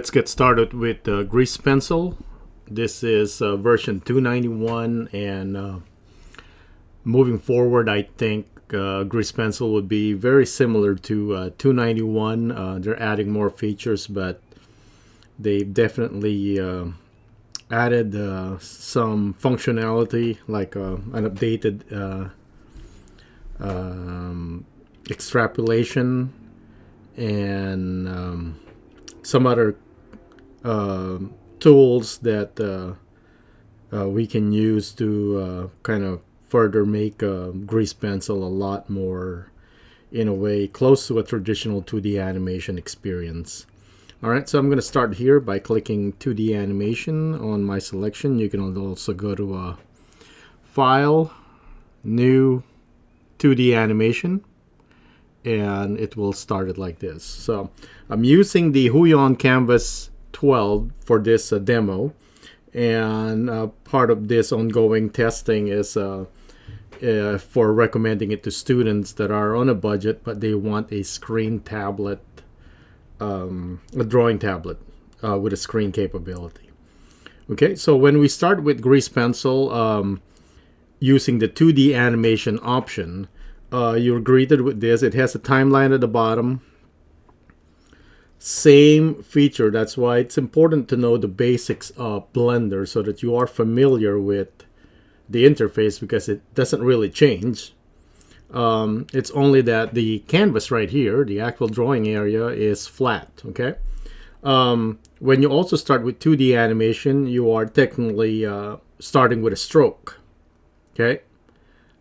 Let's get started with Grease Pencil. This is version 291, and moving forward, I think Grease Pencil would be very similar to 291. They're adding more features, but they've definitely added some functionality, like an updated extrapolation and some other tools that we can use to kind of further make Grease Pencil a lot more, in a way, close to a traditional 2D animation experience. Alright, so I'm going to start here by clicking 2D animation on my selection. You can also go to File, New, 2D Animation, and it will start it like this. So I'm using the HUION Kamvas 12 for this demo, and part of this ongoing testing is for recommending it to students that are on a budget but they want a screen tablet, a drawing tablet with a screen capability. Okay, so when we start with Grease Pencil using the 2D animation option, you're greeted with this. It has a timeline at the bottom. Same feature. That's why it's important to know the basics of Blender so that you are familiar with the interface, because it doesn't really change. It's only that the canvas right here, the actual drawing area, is flat. Okay. When you also start with 2D animation, you are technically starting with a stroke. Okay.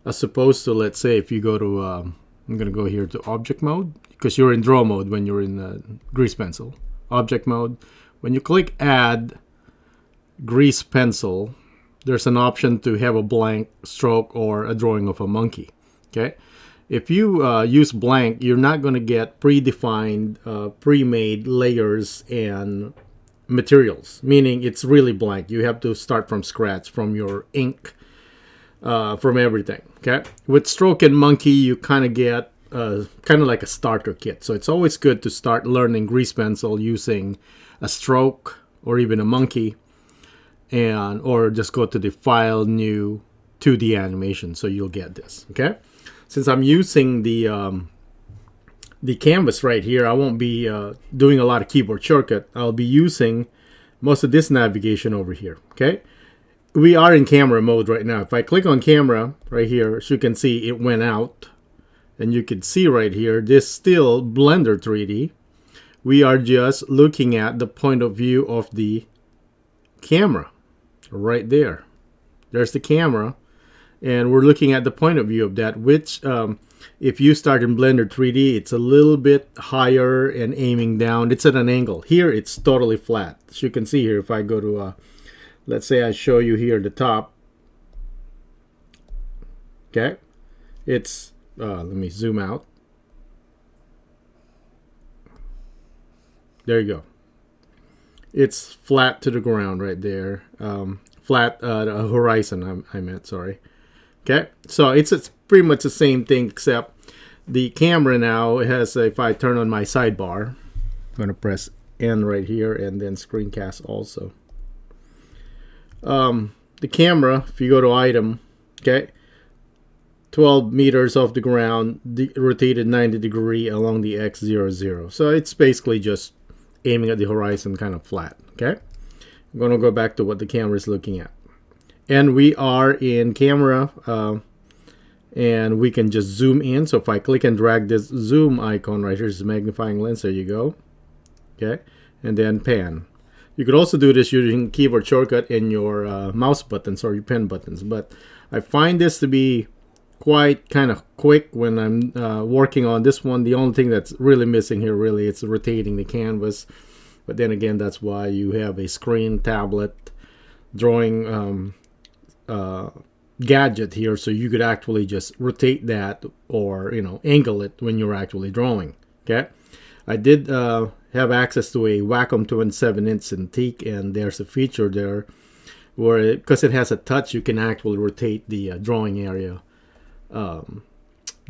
As opposed to, let's say, if you go to, I'm going to go here to object mode, because you're in draw mode when you're in Grease Pencil. Object mode. When you click add Grease Pencil, there's an option to have a blank stroke or a drawing of a monkey. Okay. If you use blank, you're not going to get predefined, pre-made layers and materials, meaning it's really blank. You have to start from scratch, from your ink, from everything. Okay, with stroke and monkey, you kind of get kind of like a starter kit. So it's always good to start learning Grease Pencil using a stroke or even a monkey, and or just go to the File, New, 2D Animation, so you'll get this. Okay, since I'm using the canvas right here, I won't be doing a lot of keyboard shortcut. I'll be using most of this navigation over here. Okay. We are in camera mode right now. If I click on camera right here, as you can see, it went out. And you can see right here, this still Blender 3D. We are just looking at the point of view of the camera right there. There's the camera. And we're looking at the point of view of that, which if you start in Blender 3D, it's a little bit higher and aiming down. It's at an angle. Here, it's totally flat. As you can see here, if I go to let's say I show you here the top. Okay, it's let me zoom out. There you go. It's flat to the ground right there. Flat horizon, I meant, sorry. Okay, so it's pretty much the same thing, except the camera now has, if I turn on my sidebar, I'm going to press N right here and then screencast also. The camera, if you go to item, okay, 12 meters off the ground, rotated 90 degree along the X00. So it's basically just aiming at the horizon, kind of flat. Okay, I'm going to go back to what the camera is looking at. And we are in camera, and we can just zoom in. So if I click and drag this zoom icon right here, this magnifying lens, there you go. Okay, and then pan. You could also do this using keyboard shortcut in your mouse buttons or your pen buttons, but I find this to be quite kind of quick when I'm working on this one. The only thing that's really missing here, really, it's rotating the canvas. But then again, that's why you have a screen tablet drawing gadget here, so you could actually just rotate that or, you know, angle it when you're actually drawing. Okay, I did have access to a Wacom 27-inch Cintiq, and there's a feature there where, because it has a touch, you can actually rotate the drawing area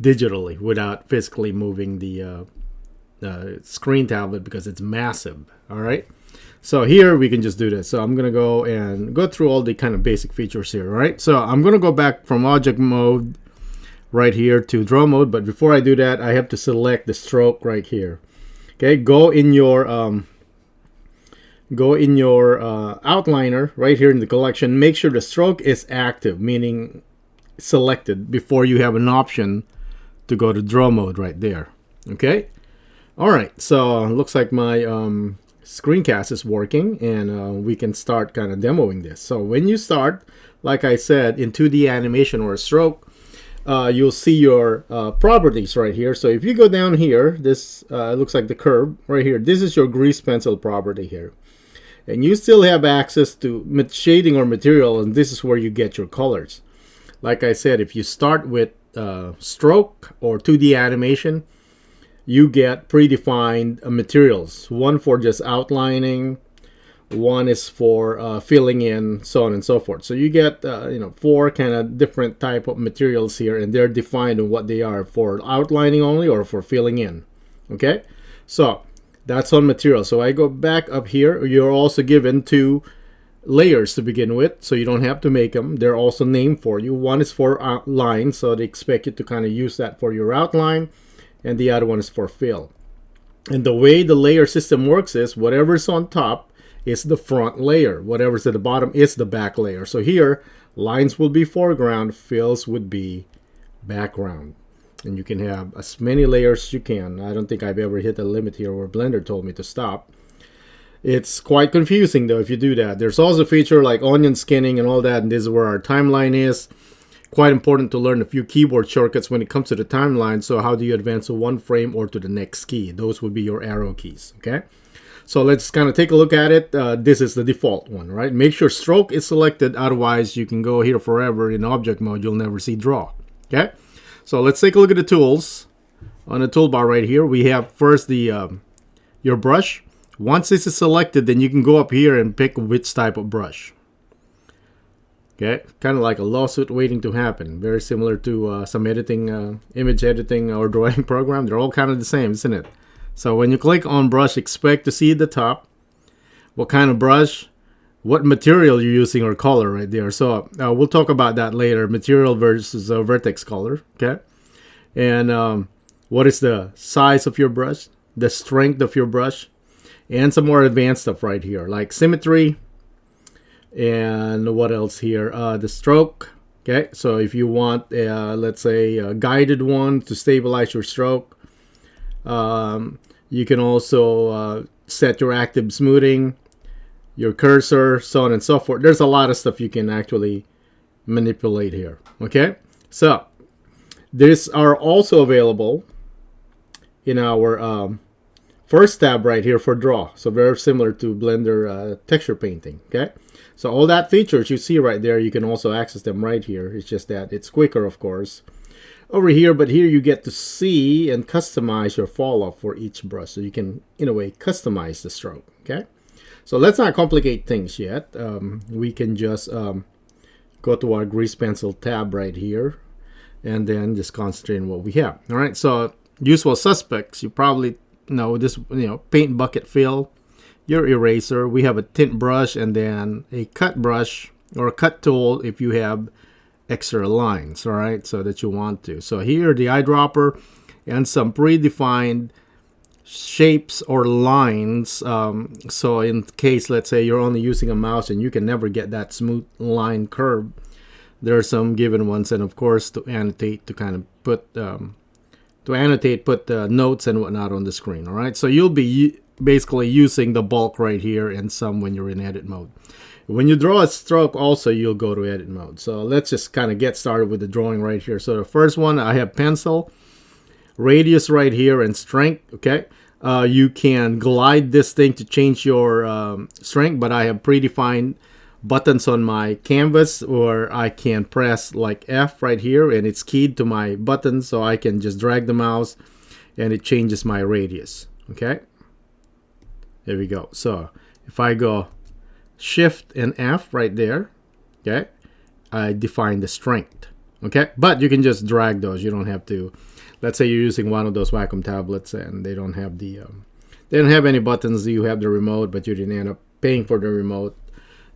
digitally without physically moving the screen tablet, because it's massive. All right, So here we can just do this. So I'm going to go and go through all the kind of basic features here, right? So I'm going to go back from object mode right here to draw mode. But before I do that, I have to select the stroke right here. Okay, go in your outliner right here in the collection. Make sure the stroke is active, meaning selected, before you have an option to go to draw mode right there. Okay. All right. So looks like my screencast is working, and we can start kind of demoing this. So when you start, like I said, in 2D animation or a stroke, you'll see your properties right here. So if you go down here, this looks like the curve right here. This is your grease pencil property here, and you still have access to shading or material, and this is where you get your colors. Like I said, if you start with stroke or 2D animation, you get predefined materials. One for just outlining, one is for filling in, so on and so forth. So you get 4 kind of different type of materials here, and they're defined on what they are, for outlining only or for filling in. Okay, so that's on material. So I go back up here. You're also given 2 layers to begin with, so you don't have to make them. They're also named for you. One is for outline, so they expect you to kind of use that for your outline, and the other one is for fill. And the way the layer system works is whatever's on top is the front layer, whatever's at the bottom is the back layer. So here, lines will be foreground, fills would be background, and you can have as many layers as you can. I don't think I've ever hit a limit here where Blender told me to stop. It's quite confusing though if you do that. There's also a feature like onion skinning and all that, and this is where our timeline is. Quite important to learn a few keyboard shortcuts when it comes to the timeline. So how do you advance to one frame or to the next key? Those would be your arrow keys. Okay, so let's kind of take a look at it. This is the default one, right? Make sure stroke is selected, otherwise you can go here forever in object mode. You'll never see draw. Okay, so let's take a look at the tools. On the toolbar right here, we have first the your brush. Once this is selected, then you can go up here and pick which type of brush. Okay, kind of like a lawsuit waiting to happen. Very similar to some editing, image editing or drawing program. They're all kind of the same, isn't it? So when you click on brush, expect to see at the top what kind of brush, what material you're using or color right there. So we'll talk about that later, material versus vertex color. Okay, and what is the size of your brush, the strength of your brush, and some more advanced stuff right here, like symmetry. And what else here? The stroke. Okay, so if you want, let's say, a guided one to stabilize your stroke, you can also set your active smoothing, your cursor, so on and so forth. There's a lot of stuff you can actually manipulate here. Okay, so these are also available in our first tab right here for draw. So very similar to Blender texture painting. Okay, so all that features you see right there, you can also access them right here. It's just that it's quicker, of course, over here. But here you get to see and customize your fall off for each brush. So you can, in a way, customize the stroke. Okay, so let's not complicate things yet. We can just go to our grease pencil tab right here, and then just concentrate on what we have. All right, so usual suspects, you probably know this, paint bucket fill, your eraser. We have a tint brush, and then a cut brush or a cut tool if you have extra lines, all right, so that you want to. So here, the eyedropper and some predefined shapes or lines. So in case, let's say, you're only using a mouse and you can never get that smooth line curve, there are some given ones. And of course, to annotate, to kind of put put notes and whatnot on the screen. All right, so you'll be basically using the bulk right here, and some when you're in edit mode. When you draw a stroke also, you'll go to edit mode. So let's just kind of get started with the drawing right here. So the first one, I have pencil, radius right here, and strength. Okay, you can glide this thing to change your strength, but I have predefined buttons on my canvas, or I can press like F right here, and it's keyed to my button, so I can just drag the mouse and it changes my radius. Okay, there we go. So if I go Shift and F right there, okay, I define the strength. Okay, but you can just drag those. You don't have to. Let's say you're using one of those Wacom tablets and they don't have the they don't have any buttons. You have the remote, but you didn't end up paying for the remote,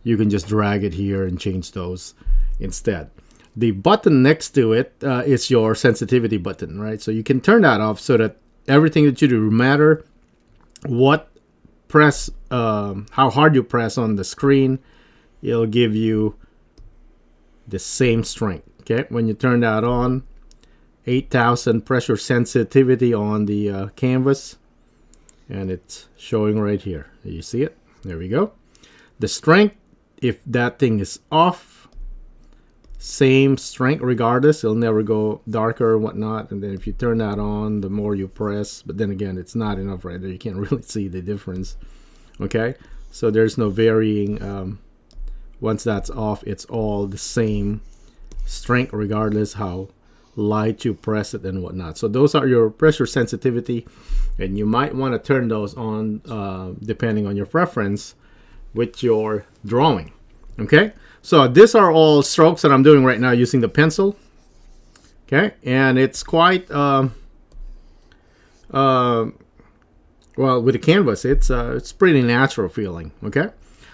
you can just drag it here and change those instead. The button next to it is your sensitivity button, right? So you can turn that off so that everything that you do, no matter what press, how hard you press on the screen, it'll give you the same strength. Okay, when you turn that on, 8,000 pressure sensitivity on the canvas, and it's showing right here. You see it? There we go. The strength, if that thing is off, same strength regardless. It'll never go darker or whatnot. And then if you turn that on, the more you press, but then again, it's not enough right there. You can't really see the difference. Okay, so there's no varying. Once that's off, it's all the same strength regardless how light you press it and whatnot. So those are your pressure sensitivity, and you might want to turn those on depending on your preference with your drawing. Okay, so these are all strokes that I'm doing right now using the pencil. Okay, and it's quite well, with the canvas, it's pretty natural feeling. Okay,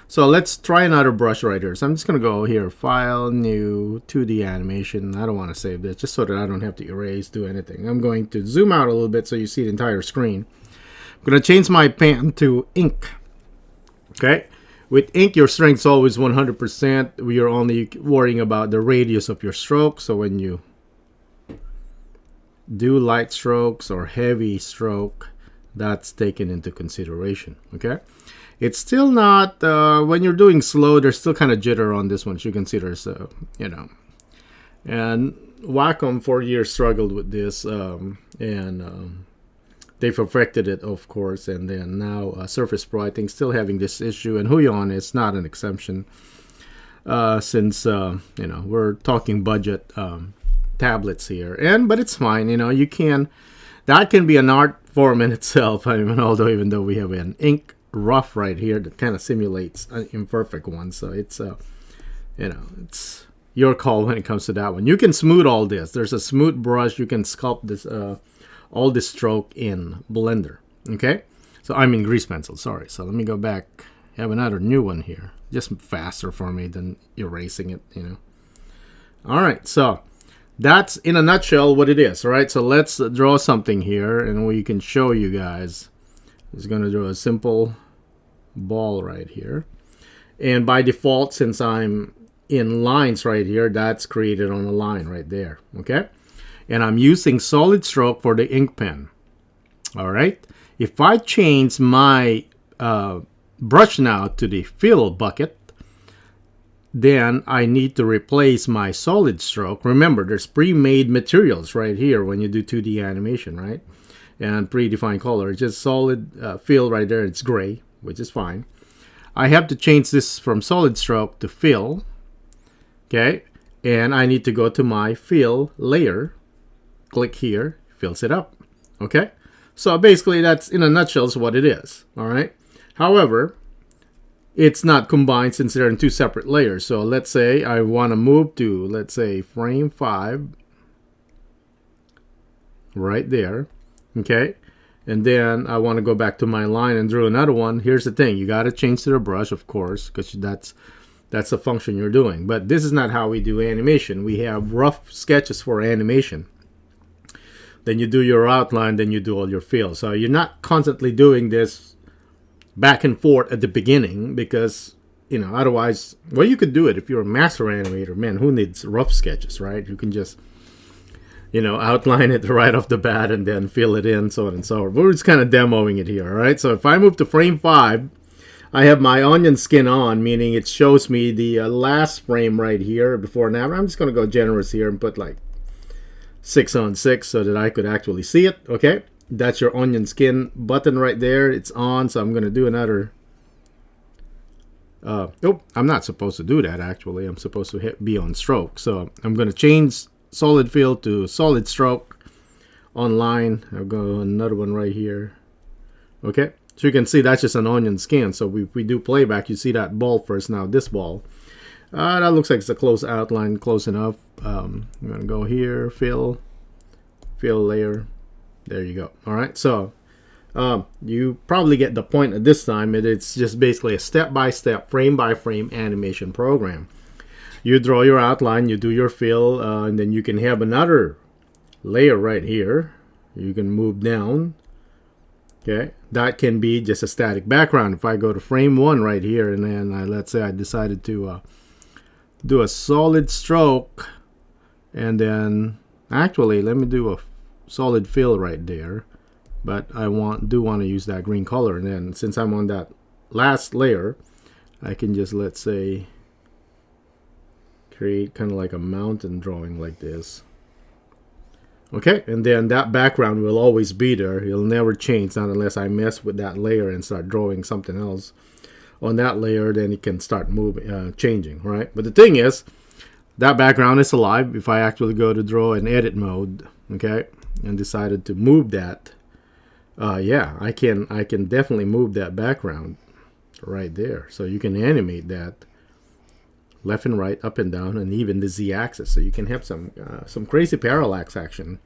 so let's try another brush right here. So I'm just gonna go here, File, New, 2D Animation. I don't want to save this just so that I don't have to erase, do anything. I'm going to zoom out a little bit so you see the entire screen. I'm gonna change my pen to ink. Okay, with ink, your strength's always 100%. You're only worrying about the radius of your stroke. So when you do light strokes or heavy stroke, that's taken into consideration. Okay, it's still not when you're doing slow, there's still kind of jitter on this one. As you can see, there's you know, and Wacom for years struggled with this, and they perfected it, of course, and then now Surface Pro, I think, still having this issue, and HUION is not an exception, since you know, we're talking budget tablets here, but it's fine. You know, you can, that can be an art form in itself. I mean, even though we have an ink rough right here that kind of simulates an imperfect one, so it's you know, it's your call when it comes to that one. You can smooth all this. There's a smooth brush. You can sculpt this all this stroke in Blender. Okay, so I'm in grease pencil, sorry. So let me go back, have another new one here, just faster for me than erasing it, you know. All right, so that's in a nutshell what it is. All right, so let's draw something here, and we can show you guys. It's going to draw a simple ball right here, and by default, since I'm in lines right here, that's created on a line right there. Okay, and I'm using solid stroke for the ink pen. All right, if I change my brush now to the fill bucket, then I need to replace my solid stroke. Remember, there's pre-made materials right here when you do 2D animation, right? And predefined color. It's just solid fill right there. It's gray, which is fine. I have to change this from solid stroke to fill. Okay, and I need to go to my fill layer. Click here, fills it up. Okay, so basically that's in a nutshell is what it is. All right. However, it's not combined since they're in two separate layers. So let's say I want to move to, let's say, frame 5 right there. Okay, and then I want to go back to my line and draw another one. Here's the thing, you got to change to the brush, of course, because that's the function you're doing. But this is not how we do animation. We have rough sketches for animation. Then you do your outline, then you do all your fill. So you're not constantly doing this back and forth at the beginning, because, you know, otherwise, well, you could do it if you're a master animator. Man, who needs rough sketches, right? You can just, you know, outline it right off the bat and then fill it in, so on and so forth. We're just kind of demoing it here, all right? So if I move to frame 5, I have my onion skin on, meaning it shows me the last frame right here, before and after. I'm just going to go generous here and put like 6 on 6 so that I could actually see it, okay? That's your onion skin button right there. It's on, so I'm going to do another. Nope, I'm not supposed to do that, actually. I'm supposed to be on stroke. So I'm going to change solid fill to solid stroke on line. I'll go another one right here. Okay, so you can see that's just an onion skin. So if we do playback, you see that ball first. Now this ball. That looks like it's a close outline, close enough. I'm going to go here, fill layer. There you go. All right, so You probably get the point at this time. It's just basically a step-by-step, frame-by-frame animation program. You draw your outline, you do your fill, and then you can have another layer right here. You can move down. Okay, that can be just a static background. If I go to frame 1 right here, and then let's say I decided to do a solid stroke, and then actually let me do a solid fill right there, but I do want to use that green color. And then since I'm on that last layer, I can just, let's say, create kind of like a mountain drawing like this. Okay, and then that background will always be there. It'll never change, not unless I mess with that layer and start drawing something else on that layer. Then it can start moving, changing, right? But the thing is, that background is alive. If I actually go to draw in edit mode, okay, and decided to move that, yeah, I can definitely move that background right there. So you can animate that left and right, up and down, and even the z-axis. So you can have some crazy parallax action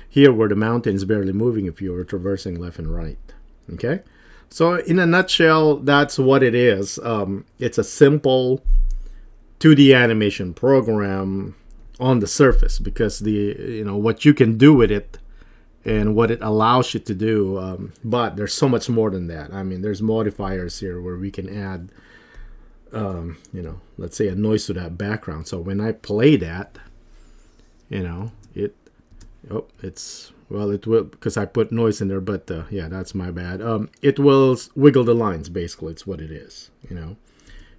here where the mountain is barely moving if you're traversing left and right. Okay, so in a nutshell, that's what it is. It's a simple 2D animation program on the surface, because what you can do with it and what it allows you to do, but there's so much more than that. I mean, there's modifiers here where we can add let's say a noise to that background. So when I play that, it will, because I put noise in there, but yeah, that's my bad. It will wiggle the lines, basically. It's what it is.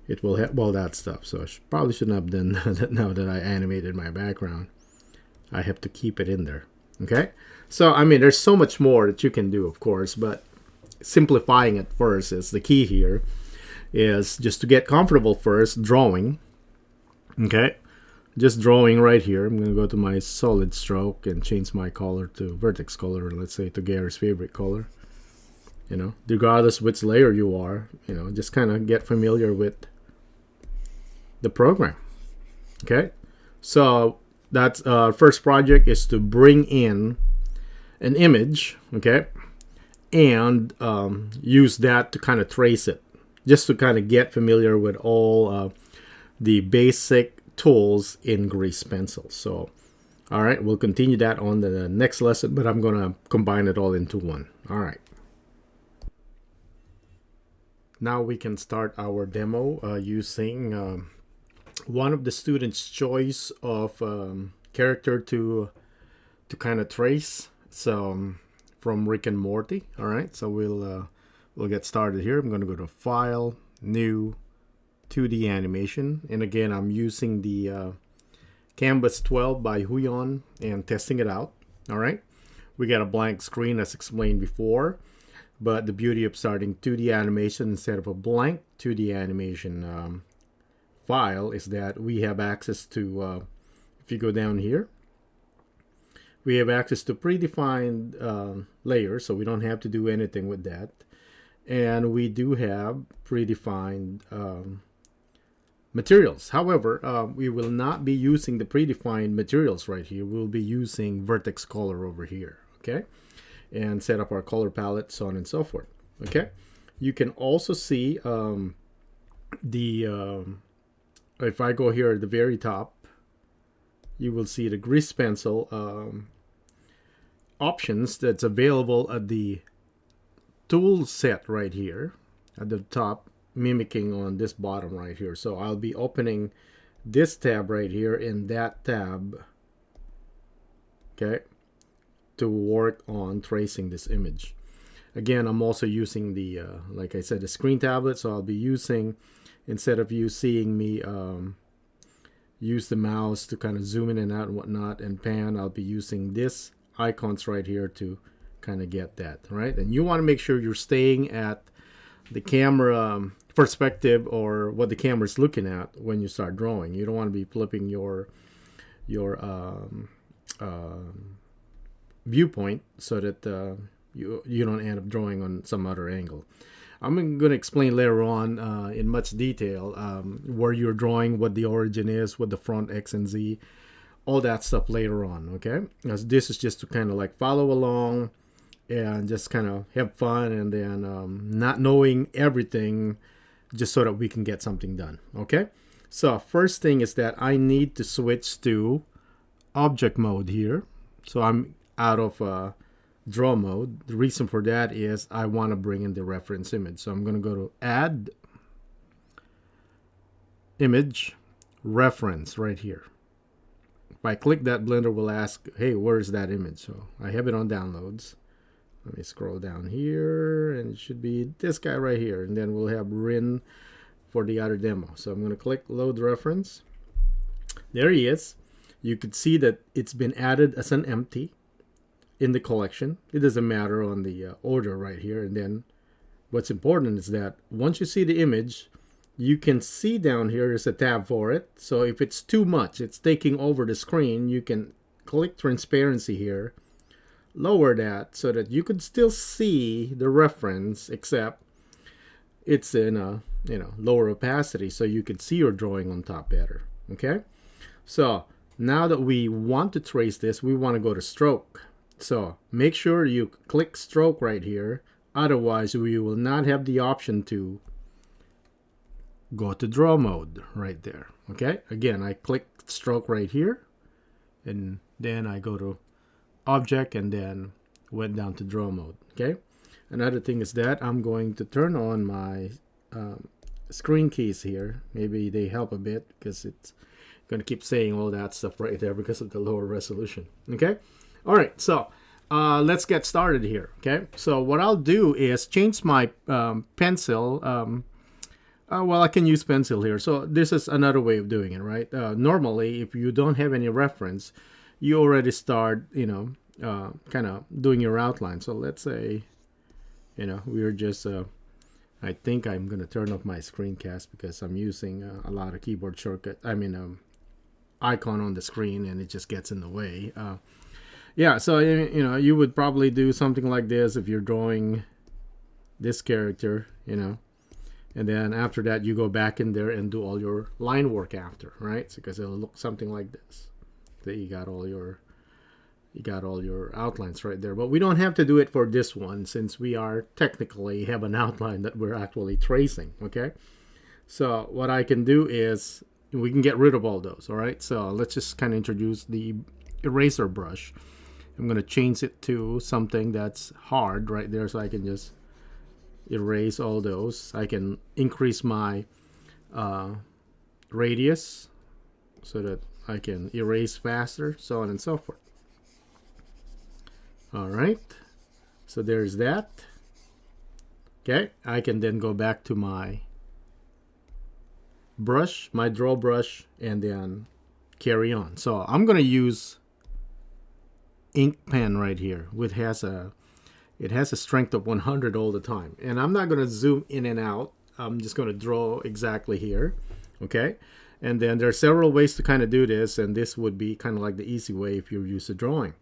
It will have all that stuff. So I probably shouldn't have done that. Now that I animated my background, I have to keep it in there. Okay, so I mean, there's so much more that you can do, of course, but simplifying it first is the key here. Is just to get comfortable first drawing. Okay, just drawing right here. I'm going to go to my solid stroke and change my color to vertex color, let's say to Gary's favorite color. Regardless which layer you are, just kind of get familiar with the program. Okay, so that's first project is to bring in an image, okay, and use that to kind of trace it, just to kind of get familiar with all the basic tools in grease pencil. So, all right, we'll continue that on the next lesson, but I'm going to combine it all into one. All right. Now we can start our demo using one of the students' choice of character to kind of trace. So from Rick and Morty. All right, so we'll get started here. I'm going to go to File, New, 2D Animation. And again, I'm using the Canvas 12 by HUION and testing it out. All right. We got a blank screen as explained before. But the beauty of starting 2D animation instead of a blank 2D animation file is that we have access to, if you go down here, we have access to predefined layers, so we don't have to do anything with that. And we do have predefined materials. However, we will not be using the predefined materials right here. We'll be using vertex color over here, okay? And set up our color palette, so on and so forth, okay? You can also see if I go here at the very top, you will see the grease pencil options that's available at the tool set right here at the top, mimicking on this bottom right here. So I'll be opening this tab right here and that tab, okay, to work on tracing this image. Again, I'm also using the like I said, the screen tablet, so I'll be using, instead of you seeing me use the mouse to kind of zoom in and out and whatnot and pan, I'll be using this icons right here to kind of get that right. And you want to make sure you're staying at the camera perspective or what the camera is looking at when you start drawing. You don't want to be flipping your viewpoint so that you don't end up drawing on some other angle. I'm going to explain later on in much detail where you're drawing, what the origin is, what the front X and Z, all that stuff later on, okay? As this is just to kind of like follow along and just kind of have fun, and then not knowing everything, just so that we can get something done. Okay, so first thing is that I need to switch to object mode here. So I'm out of draw mode. The reason for that is I want to bring in the reference image. So I'm going to go to add image reference right here. If I click that, Blender will ask, hey, where's that image? So I have it on downloads. Let me scroll down here, and it should be this guy right here. And then we'll have Rin for the other demo. So I'm going to click load reference. There he is. You could see that it's been added as an empty in the collection. It doesn't matter on the order right here. And then what's important is that once you see the image, you can see down here there's a tab for it. So if it's too much, it's taking over the screen, you can click transparency here, lower that so that you could still see the reference, except it's in a lower opacity, so you can see your drawing on top better. Okay, so now that we want to trace this, we want to go to stroke. So make sure you click stroke right here, otherwise we will not have the option to go to draw mode right there. Okay, again, I click stroke right here, and then I go to object, and then went down to draw mode. Okay, another thing is that I'm going to turn on my screen keys here. Maybe they help a bit because it's going to keep saying all that stuff right there because of the lower resolution. Okay, all right, so let's get started here. Okay, so what I'll do is change my pencil. Well, I can use pencil here. So this is another way of doing it, right? Normally, if you don't have any reference, you already start, kind of doing your outline. So let's say, we're just, I think I'm going to turn off my screencast because I'm using a lot of keyboard shortcut. Icon on the screen, and it just gets in the way. Yeah, so, you would probably do something like this if you're drawing this character, and then after that you go back in there and do all your line work after, right? Because it'll look something like this. So you got all your outlines right there. But we don't have to do it for this one, since we are technically have an outline that we're actually tracing. Okay, so what I can do is we can get rid of all those. All right, so let's just kind of introduce the eraser brush. I'm going to change it to something that's hard right there, so I can just erase all those. I can increase my radius so that I can erase faster, so on and so forth. All right, so there's that. Okay, I can then go back to my brush, my draw brush, and then carry on. So I'm going to use ink pen right here, which has a strength of 100 all the time. And I'm not going to zoom in and out. I'm just going to draw exactly here. Okay. And then there are several ways to kind of do this. And this would be kind of like the easy way if you're used to drawing.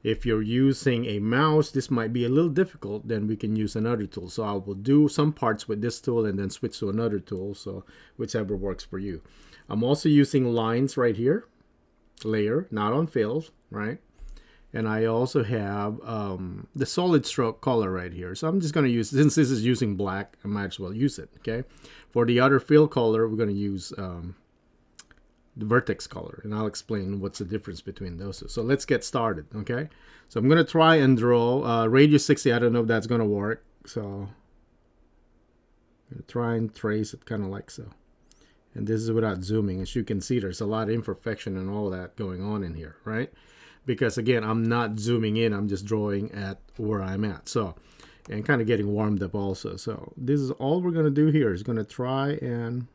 If you're using a mouse, this might be a little difficult. Then we can use another tool. So I will do some parts with this tool and then switch to another tool. So whichever works for you. I'm also using lines right here. Layer, not on fills, right? And I also have the solid stroke color right here. So I'm just going to use, since this is using black, I might as well use it, okay? For the other fill color, we're going to use the vertex color. And I'll explain what's the difference between those two. So let's get started, okay? So I'm going to try and draw radius 60. I don't know if that's going to work. So I'm going to try and trace it kind of like so. And this is without zooming. As you can see, there's a lot of imperfection and all that going on in here, right? Because again, I'm not zooming in, I'm just drawing at where I'm at. So, and kind of getting warmed up also. So this is all we're going to do here, is going to try and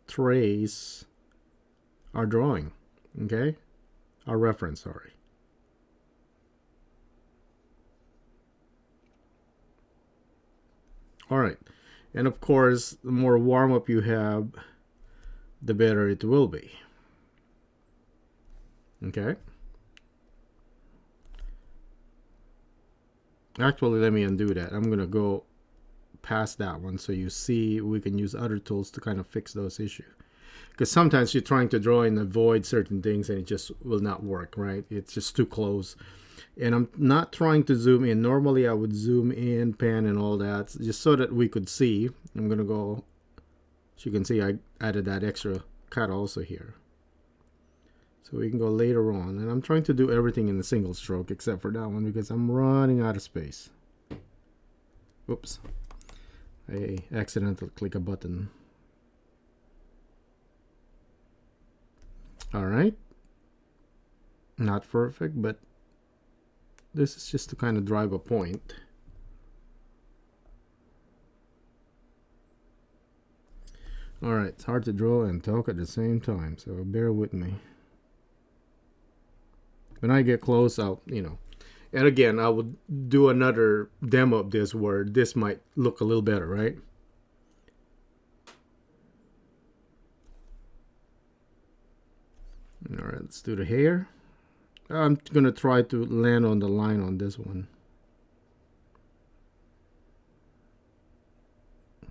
trace our drawing, okay? Our reference, sorry. All right. And of course, the more warm up you have, the better it will be. Okay. Actually, let me undo that. I'm going to go past that one so you see we can use other tools to kind of fix those issues. Because sometimes you're trying to draw and avoid certain things and it just will not work, right? It's just too close. And I'm not trying to zoom in. Normally I would zoom in, pan, and all that, just so that we could see. I'm going to go, as you can see, I added that extra cut also here. So we can go later on. And I'm trying to do everything in a single stroke except for that one because I'm running out of space. Oops. I accidentally click a button. Alright. Not perfect, but this is just to kind of drive a point. Alright, it's hard to draw and talk at the same time, so bear with me. When I get close, I'll, and again, I will do another demo of this where this might look a little better, right? Alright, let's do the hair. I'm going to try to land on the line on this one.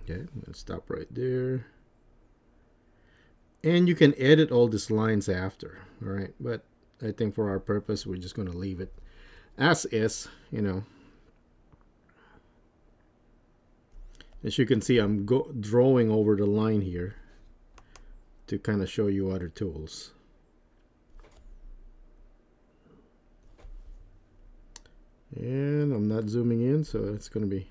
Okay, let's stop right there. And you can edit all these lines after, alright? But I think for our purpose, we're just going to leave it as is, As you can see, I'm drawing over the line here to kind of show you other tools. And I'm not zooming in, so it's going to be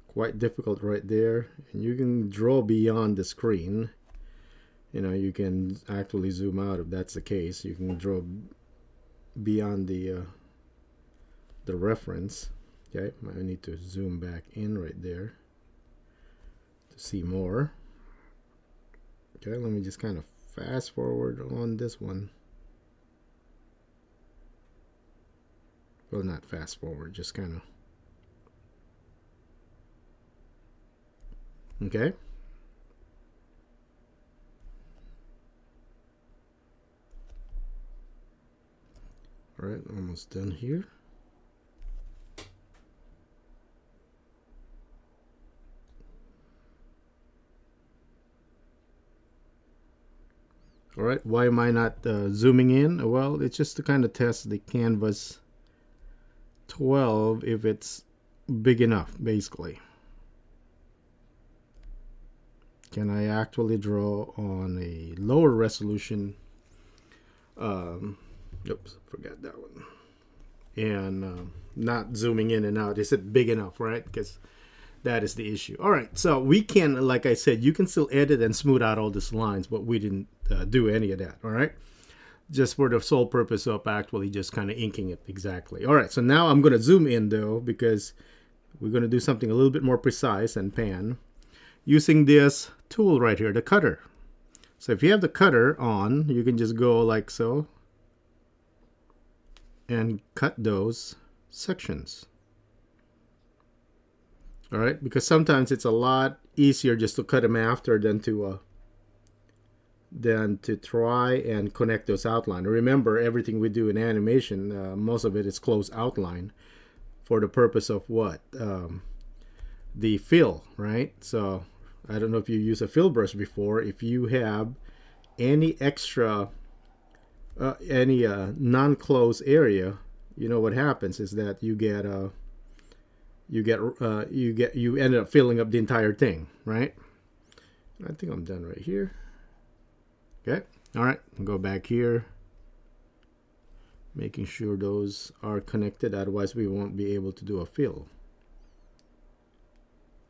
quite difficult right there. And you can draw beyond the screen. You can actually zoom out if that's the case. You can draw beyond the reference. Okay, I need to zoom back in right there to see more. Okay, let me just kind of fast forward on this one. Well, not fast forward, just kind of. Okay. All right, almost done here. All right, why am I not zooming in? Well, it's just to kind of test the canvas 12 if it's big enough, basically. Can I actually draw on a lower resolution? Oops, forgot that one. And not zooming in and out. Is it big enough, right? Because that is the issue. All right, so we can, like I said, you can still edit and smooth out all these lines, but we didn't do any of that, all right? Just for the sole purpose of actually just kind of inking it exactly. All right, so now I'm going to zoom in, though, because we're going to do something a little bit more precise and pan using this tool right here, the cutter. So if you have the cutter on, you can just go like so and cut those sections. All right, because sometimes it's a lot easier just to cut them after than to try and connect those outline. Remember, everything we do in animation, most of it is close outline for the purpose of what? The fill, right? So I don't know if you use a fill brush before. If you have any extra, any non-closed area, what happens is that you end up filling up the entire thing, right? I think I'm done right here. Okay, all right, go back here, making sure those are connected, otherwise we won't be able to do a fill.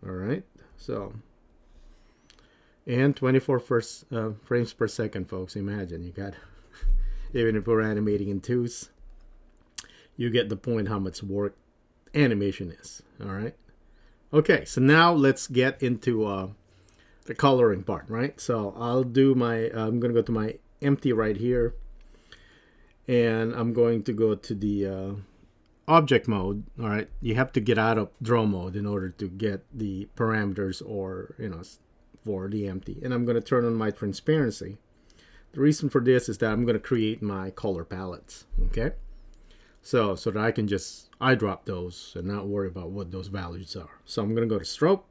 All right, so, and 24 frames per second, folks. Imagine, you got, even if we're animating in twos, you get the point how much work animation is. All right, okay, so now let's get into the coloring part, right? So I'll do my, I'm going to go to my empty right here, and I'm going to go to the object mode. All right, you have to get out of draw mode in order to get the parameters, or for the empty. And I'm going to turn on my transparency. The reason for this is that I'm going to create my color palettes. Okay, so that I can just eyedrop those and not worry about what those values are. So I'm going to go to stroke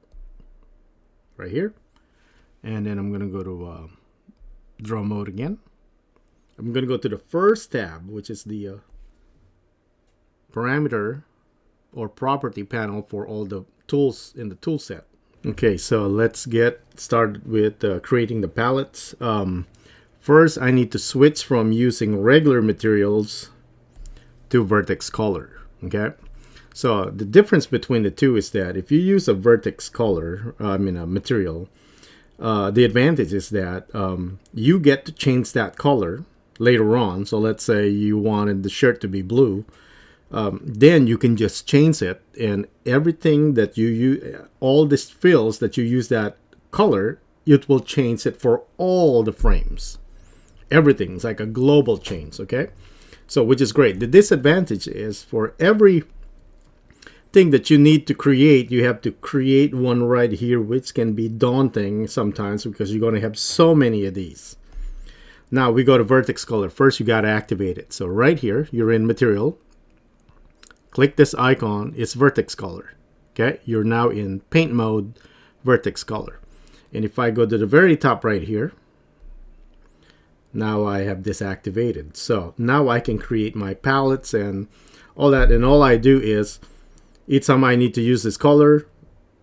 right here. And then I'm going to go to draw mode again. I'm going to go to the first tab, which is the parameter or property panel for all the tools in the tool set. Okay, so let's get started with creating the palettes. First, I need to switch from using regular materials to vertex color. Okay, so the difference between the two is that if you use a vertex color, a material, the advantage is that you get to change that color later on. So let's say you wanted the shirt to be blue. Then you can just change it, and everything that you use, all these fills that you use that color, it will change it for all the frames. Everything's like a global change, okay? So which is great. The disadvantage is for every thing that you need to create, you have to create one right here, which can be daunting sometimes because you're going to have so many of these. Now we go to vertex color. First, you got to activate it. So right here, you're in material. Click this icon, it's vertex color. Okay, you're now in paint mode, vertex color. And if I go to the very top right here, now I have this activated. So now I can create my palettes and all that. And all I do is, each time I need to use this color,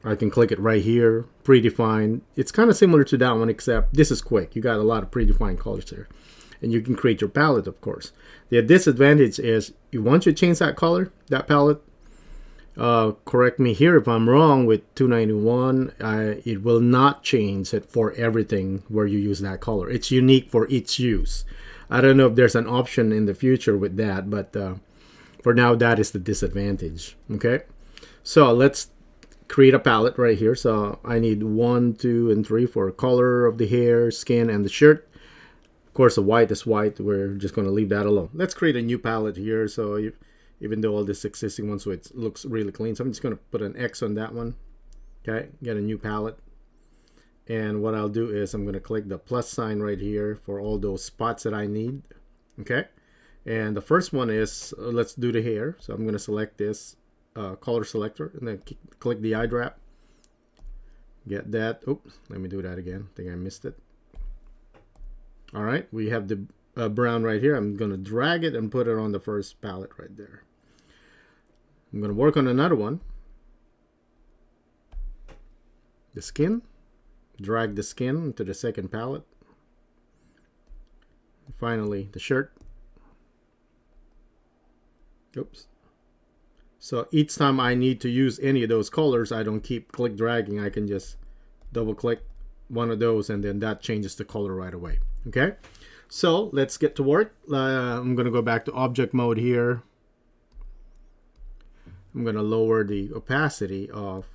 I can click it right here, predefined. It's kind of similar to that one, except this is quick. You got a lot of predefined colors here. And you can create your palette, of course. The disadvantage is, once you change that color, that palette, correct me here if I'm wrong, with 291, it will not change it for everything where you use that color. It's unique for each use. I don't know if there's an option in the future with that, but for now, that is the disadvantage. Okay, so let's create a palette right here. So I need 1, 2, and 3 for color of the hair, skin, and the shirt. Of course, the white is white. We're just going to leave that alone. Let's create a new palette here. So even though all this existing one, so it looks really clean. So I'm just going to put an X on that one. Okay, get a new palette. And what I'll do is I'm going to click the plus sign right here for all those spots that I need. Okay, and the first one is, let's do the hair. So I'm going to select this color selector and then click the eye drop. Get that. Oops, let me do that again. I think I missed it. All right, we have the brown right here. I'm going to drag it and put it on the first palette right there. I'm going to work on another one. The skin. Drag the skin into the second palette. Finally, the shirt. Oops. So each time I need to use any of those colors, I don't keep click dragging. I can just double click one of those, and then that changes the color right away. Okay, so let's get to work. I'm going to go back to object mode here. I'm going to lower the opacity of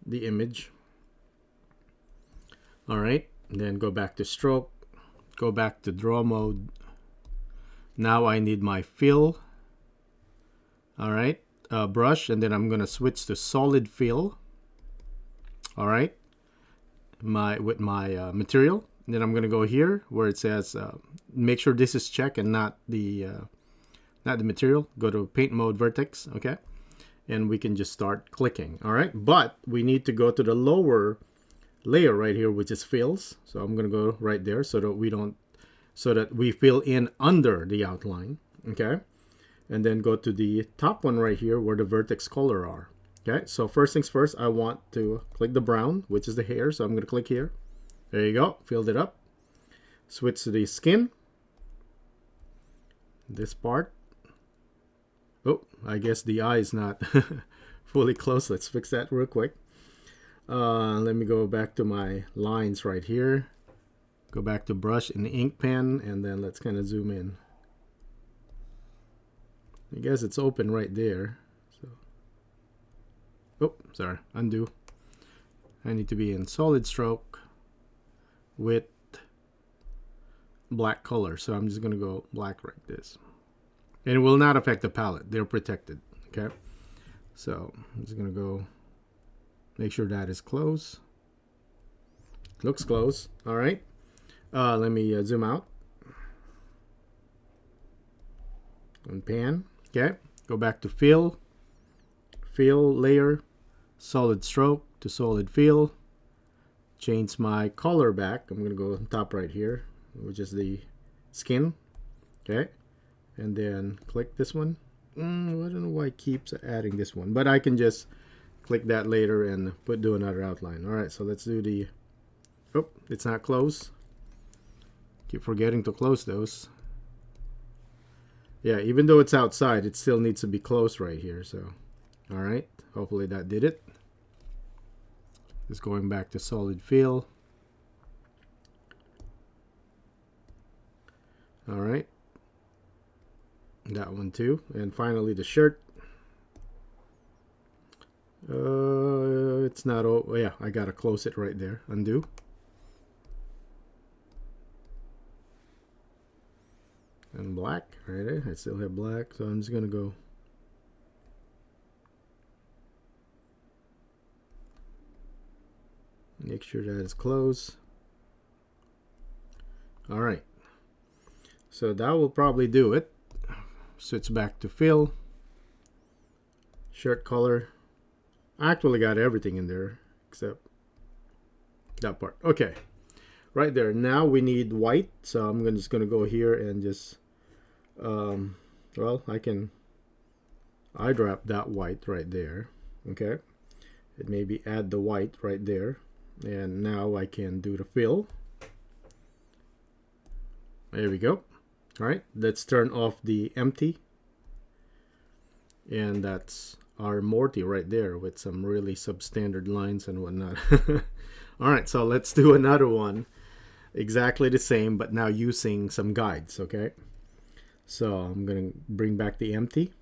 the image. All right, and then go back to stroke, go back to draw mode. Now I need my fill. All right, brush, and then I'm going to switch to solid fill. All right, with my material. And then I'm going to go here where it says make sure this is checked and not the material. Go to paint mode, vertex. Okay, and we can just start clicking. All right, but we need to go to the lower layer right here, which is fills. So I'm going to go right there so that we fill in under the outline. Okay, and then go to the top one right here where the vertex color are. Okay, so first things first, I want to click the brown, which is the hair. So I'm going to click here. There you go, filled it up. Switch to the skin. This part. Oh, I guess the eye is not fully closed. Let's fix that real quick. Let me go back to my lines right here. Go back to brush and ink pen, and then let's kind of zoom in. I guess it's open right there. So, oh, sorry, undo. I need to be in solid stroke with black color, so I'm just going to go black like this, and it will not affect the palette. They're protected. Okay, so I'm just going to go make sure that is close. Looks close. All right, let me zoom out and pan. Okay, go back to fill layer, solid stroke to solid fill. Change my color back. I'm going to go on top right here, which is the skin. Okay, and then click this one, I don't know why it keeps adding this one, but I can just click that later and do another outline. All right, so let's do the, oh, it's not close. Keep forgetting to close those. Yeah, even though it's outside, it still needs to be closed right here. So, all right, hopefully that did it. Just going back to solid fill. All right, that one too. And finally the shirt. It's not, oh yeah, I gotta close it right there. Undo. And black, right there. I still have black, so I'm just gonna go make sure that it's closed. All right, so that will probably do it. Switch back to fill. Shirt color. I actually got everything in there except that part. Okay, right there. Now we need white, so I'm just gonna go here and just well, I can eyedrop that white right there. Okay, and maybe add the white right there, and now I can do the fill. There we go. All right, let's turn off the empty, and that's our Morty right there with some really substandard lines and whatnot. All right, so let's do another one, exactly the same, but now using some guides. Okay, so I'm gonna bring back the empty.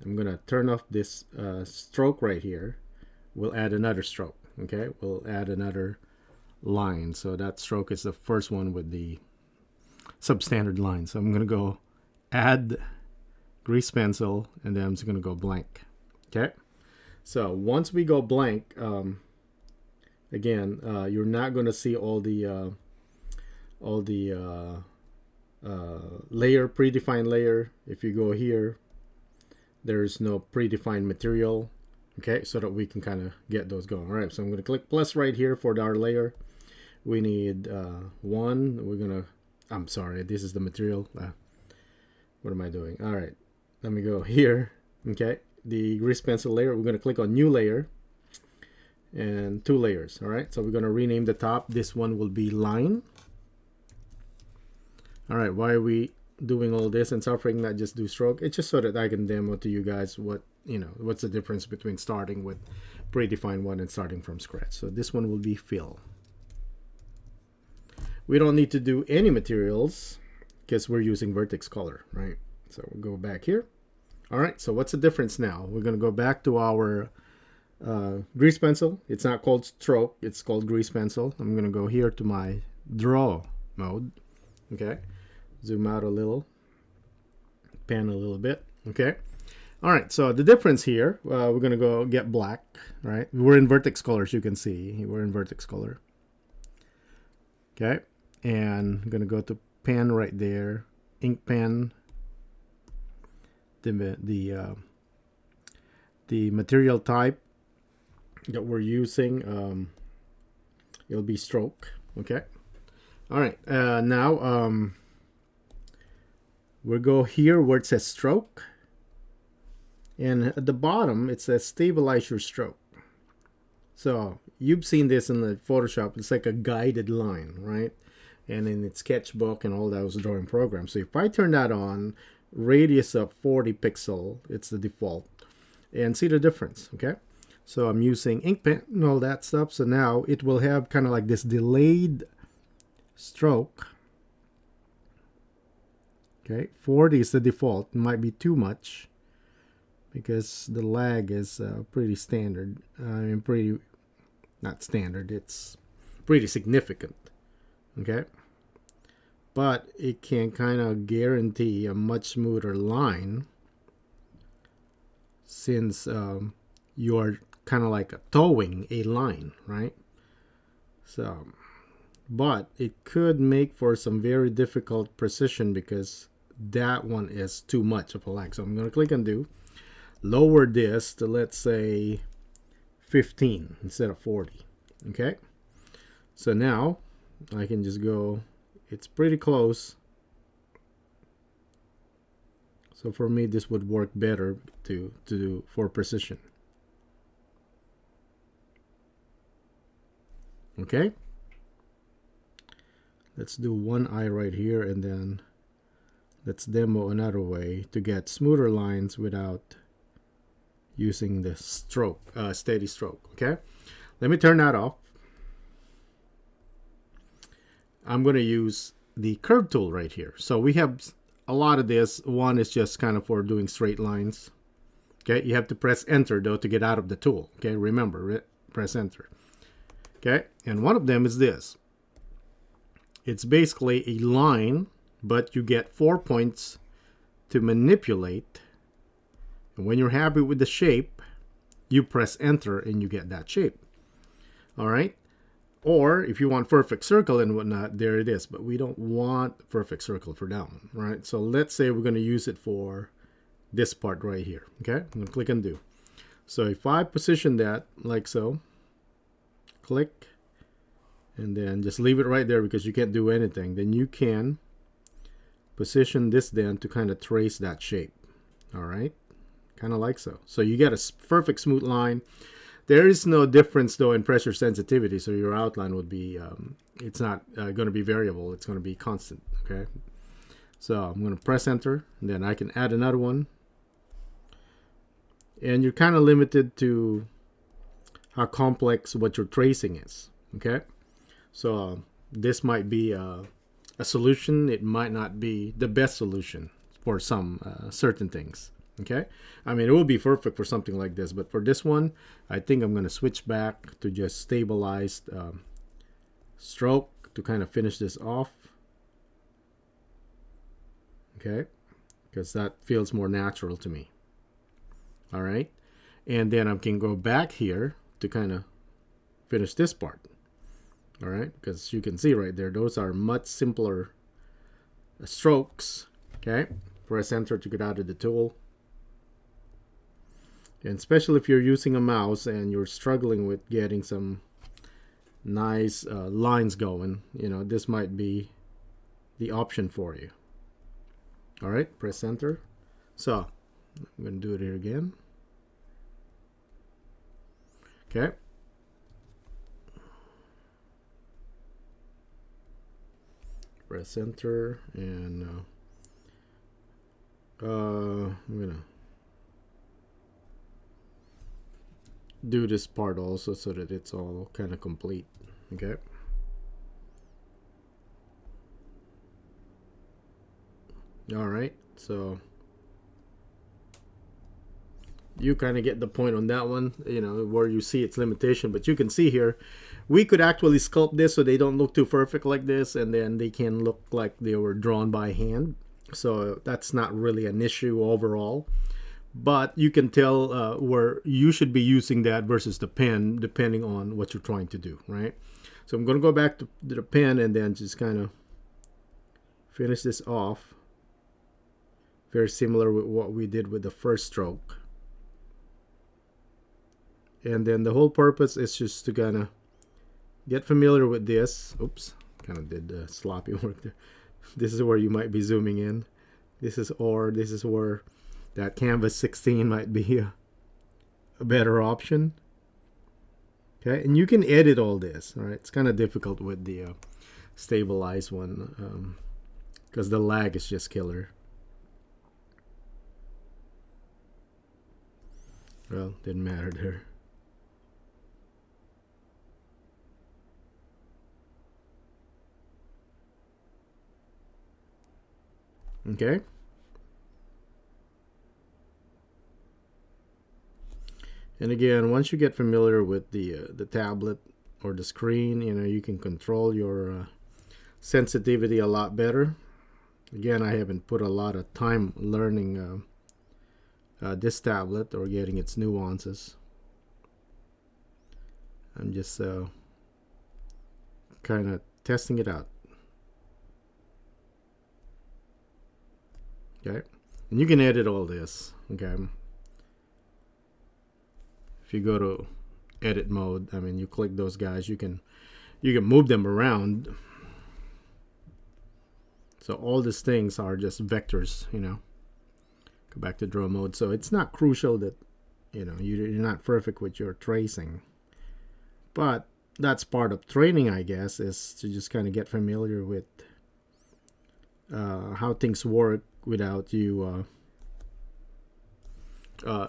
I'm gonna turn off this stroke right here. We'll add another stroke. Okay, we'll add another line. So that stroke is the first one with the substandard line. So I'm gonna go add grease pencil, and then I'm just gonna go blank. Okay, so once we go blank, again, you're not gonna see all the layer, predefined layer. If you go here, there's no predefined material. Okay, so that we can kind of get those going. All right, so I'm gonna click plus right here for our layer. We need one. We're gonna, I'm sorry, this is the material. What am I doing? All right, let me go here. Okay, the grease pencil layer. We're gonna click on new layer and 2 layers. All right, so we're gonna rename the top. This one will be line. All right, why are we doing all this and suffering, not just do stroke? It's just so that I can demo to you guys what, you know, what's the difference between starting with predefined one and starting from scratch. So this one will be fill. We don't need to do any materials because we're using vertex color, right? So we'll go back here. All right, so what's the difference now? We're gonna go back to our grease pencil. It's not called stroke, it's called grease pencil. I'm gonna go here to my draw mode. Okay, zoom out a little, pan a little bit. Okay, all right, so the difference here, we're gonna go get black, right? We're in vertex color, as you can see. We're in vertex color. Okay, and I'm gonna go to pen right there, ink pen. The material type that we're using, it'll be stroke. Okay, all right, now we'll go here where it says stroke, and at the bottom it says stabilize your stroke. So you've seen this in the Photoshop. It's like a guided line, right? And in its sketchbook and all those drawing programs. So if I turn that on, radius of 40 pixel, it's the default, and see the difference. Okay, so I'm using ink pen and all that stuff, so now it will have kind of like this delayed stroke. Okay, 40 is the default. It might be too much because the lag is pretty standard. Pretty, not standard, it's pretty significant. Okay, but it can kind of guarantee a much smoother line since you are kind of like towing a line, right? So, but it could make for some very difficult precision because that one is too much of a lag. So I'm going to click undo, lower this to, let's say, 15 instead of 40. Okay, so now I can just go, it's pretty close, So for me, this would work better to do for precision. Okay. Let's do one eye right here, and then let's demo another way to get smoother lines without using the stroke, steady stroke. Okay. Let me turn that off. I'm going to use the curve tool right here. So we have a lot of this. One is just kind of for doing straight lines. Okay, you have to press enter though to get out of the tool. Okay, remember, press enter. Okay, and one of them is this. It's basically a line, but you get 4 points to manipulate. And when you're happy with the shape, you press enter and you get that shape. All right. Or if you want perfect circle and whatnot, there it is. But we don't want perfect circle for that one, right? So let's say we're going to use it for this part right here. Okay, I'm going to click undo. So if I position that like so, click, and then just leave it right there because you can't do anything, then you can position this then to kind of trace that shape. All right, kind of like so. So you get a perfect smooth line. There is no difference though in pressure sensitivity, so your outline would be, it's not going to be variable, it's going to be constant. Okay, so I'm going to press enter, and then I can add another one. And you're kind of limited to how complex what you're tracing is. Okay, so this might be a solution. It might not be the best solution for some certain things. Okay, I mean, it will be perfect for something like this, but for this one, I think I'm going to switch back to just stabilized stroke to kind of finish this off. Okay, because that feels more natural to me. All right, and then I can go back here to kind of finish this part. All right, because you can see right there, those are much simpler strokes. Okay, press enter to get out of the tool. And especially if you're using a mouse and you're struggling with getting some nice lines going, you know, this might be the option for you. All right, press enter. So I'm going to do it here again. Okay. Press enter, and I'm going to do this part also so that it's all kind of complete. Okay, all right, so you kind of get the point on that one, you know, where you see its limitation. But you can see here, we could actually sculpt this so they don't look too perfect like this, and then they can look like they were drawn by hand. So that's not really an issue overall. But you can tell where you should be using that versus the pen, depending on what you're trying to do, right? So I'm going to go back to the pen and then just kind of finish this off. Very similar with what we did with the first stroke. And then the whole purpose is just to kind of get familiar with this. Oops, kind of did sloppy work there. This is where you might be zooming in. This is where that Canvas 16 might be a better option. Okay, and you can edit all this. All right, it's kind of difficult with the stabilized one because the lag is just killer. Well, didn't matter there. Okay. And again, once you get familiar with the tablet or the screen, you know, you can control your sensitivity a lot better. Again, I haven't put a lot of time learning this tablet or getting its nuances. I'm just kind of testing it out. Okay, and you can edit all this. Okay, if you go to edit mode, I mean, you click those guys, you can move them around. So all these things are just vectors, you know. Go back to draw mode. So it's not crucial that, you know, you're not perfect with your tracing, but that's part of training, I guess, is to just kind of get familiar with how things work without you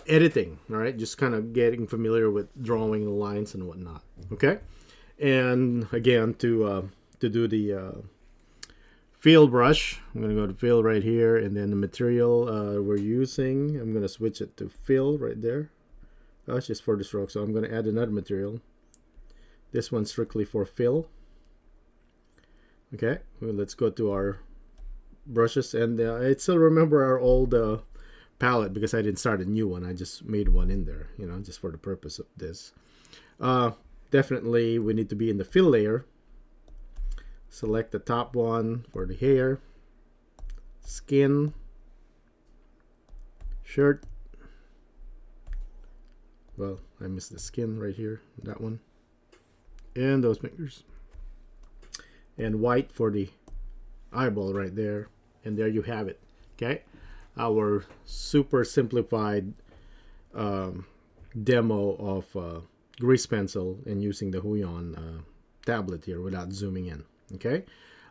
editing. All right, just kind of getting familiar with drawing the lines and whatnot. Okay, and again, to do the fill brush, I'm going to go to fill right here, and then the material we're using, I'm going to switch it to fill right there. That's just for the stroke, so I'm going to add another material. This one's strictly for fill. Okay, well, let's go to our brushes, and I still remember our old palette because I didn't start a new one. I just made one in there, you know, just for the purpose of this. Definitely we need to be in the fill layer. Select the top one for the hair, skin, shirt. Well, I missed the skin right here, that one, and those fingers, and white for the eyeball right there, and there you have it. Okay, our super simplified demo of grease pencil and using the HUION tablet here without zooming in. Okay,